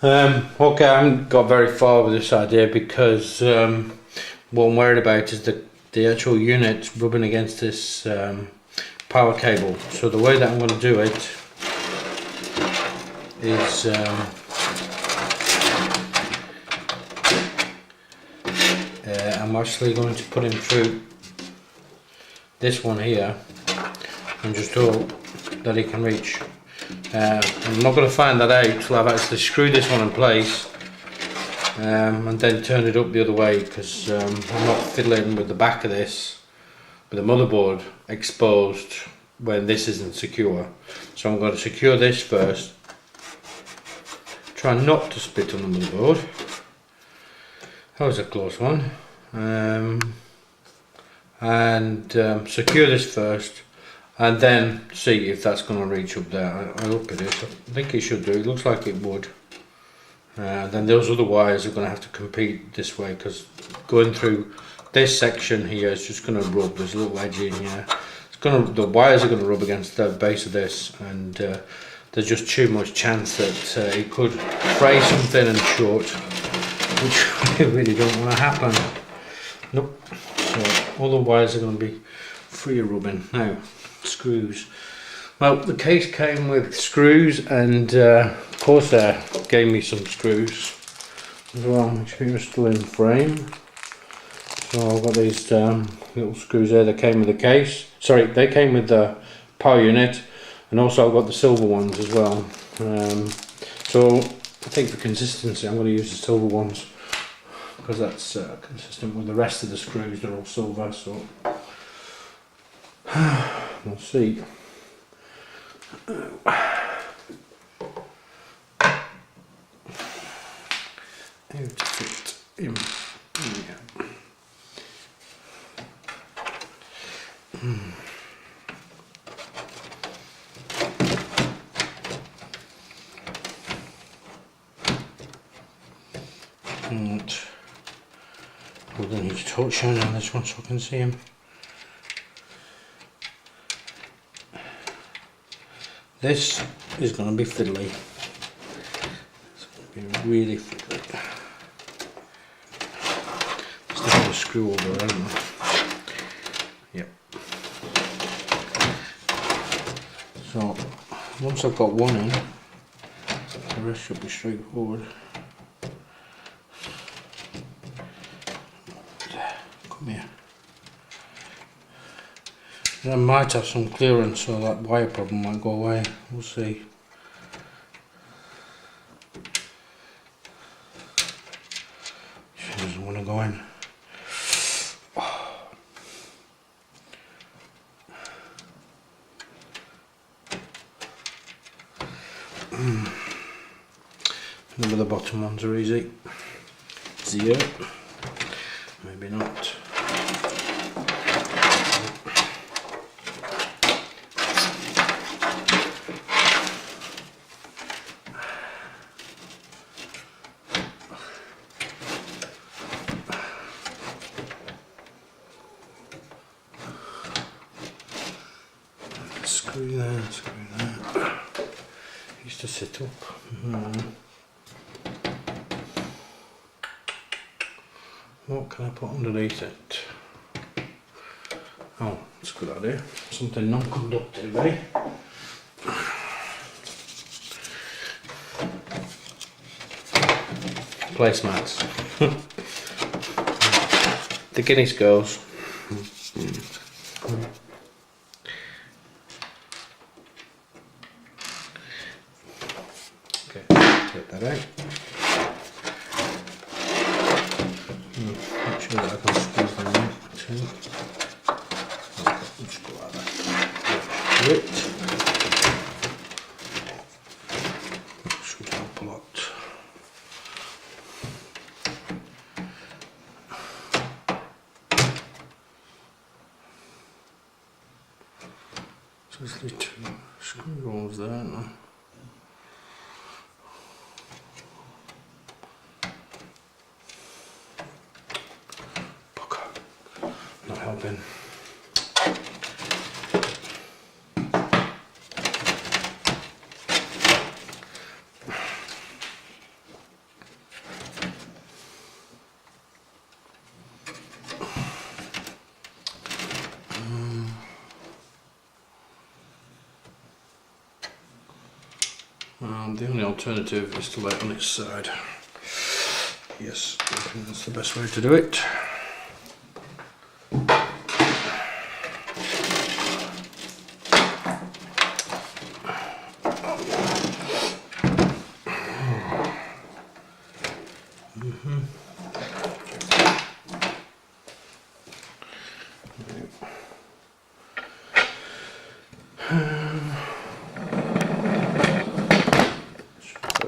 Okay, I haven't got very far with this idea because what I'm worried about is the actual unit rubbing against this power cable. So the way that I'm going to do it is I'm actually going to put him through this one here and just hope that he can reach. I'm not going to find that out till I've actually screwed this one in place and then turned it up the other way, because I'm not fiddling with the back of this with the motherboard exposed when this isn't secure. So I'm going to secure this first, try not to split on the motherboard. That was a close one. Secure this first and then see if that's going to reach up there. I hope it is. I think it should do. It looks like it would. Then those other wires are going to have to compete this way, because going through this section here is just going to rub. There's a little edge in here. The wires are going to rub against the base of this, and there's just too much chance that it could fray something and short, which I really don't want to happen. Nope. So all the wires are going to be free of rubbing. Now, screws. Well, the case came with screws, and Corsair gave me some screws as well, which are still in frame. So I've got these little screws there that came with the case. Sorry, they came with the power unit, and also I've got the silver ones as well. So I think for consistency I'm going to use the silver ones, because that's consistent with the rest of the screws. They're all silver, so we'll see. How to fit in here. And we're going to use torch shine on this one so I can see him. This is going to be fiddly. It's going to be really fiddly. Still got a screw over there, haven't I? Yep. So once I've got one in, the rest should be straightforward. Come here. I might have some clearance, so that wire problem might go away. We'll see. She doesn't want to go in. None of the bottom ones are easy. Zero. Maybe not. Screw there, screw there. Used to sit up. What can I put underneath it? Oh, that's a good idea. Something non-conductive, eh? Placemats. The Guinness goes. Okay, take that out. Make sure that I can squeeze them out too. Just go like that. That should help a lot. So there's the two screw rolls there, aren't there? Not helping. The only alternative is to lay it on its side. Yes, I think that's the best way to do it.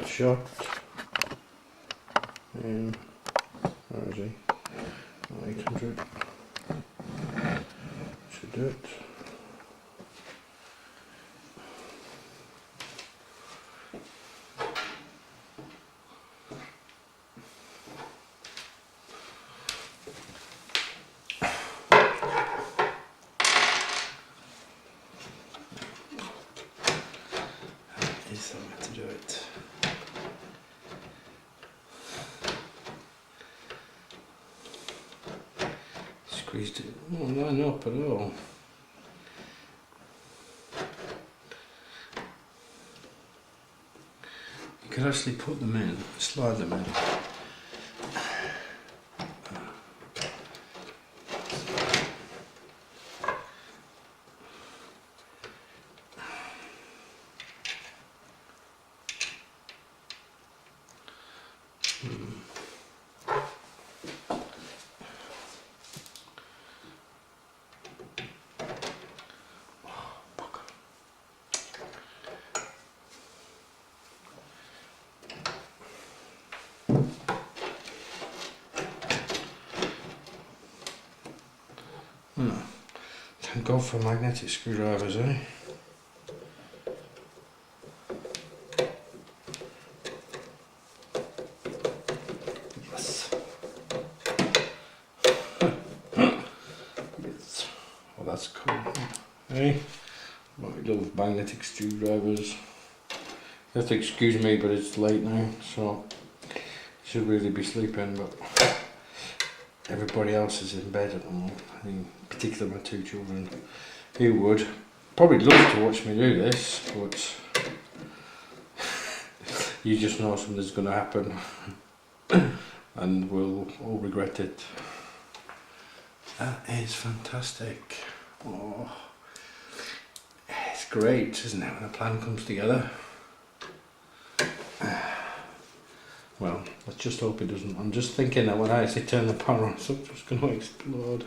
Shot. Where is he? 800. Should do it. That is the way to do it. Squeezed it, won't line up at all. You could actually put them in, slide them in. Thank God for magnetic screwdrivers, eh? Yes. Yes. Oh, that's cool. Eh? I love magnetic screwdrivers. You have to excuse me, but it's late now, so I should really be sleeping, but everybody else is in bed at the moment. I mean, particularly my two children, who would probably love to watch me do this, but you just know something's going to happen and we'll all regret it. That is fantastic. Oh, it's great, isn't it, when a plan comes together? Well, let's just hope it doesn't. I'm just thinking that when I actually turn the power on, something's going to explode.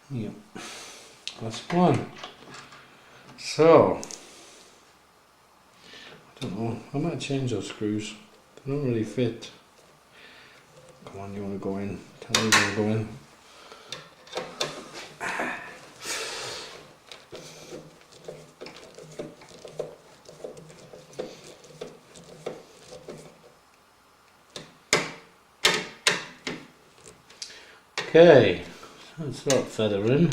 Yeah, that's one. So, I don't know, I might change those screws. They don't really fit. Come on, you want to go in? Tell me you want to go in. Okay, let's start feathering.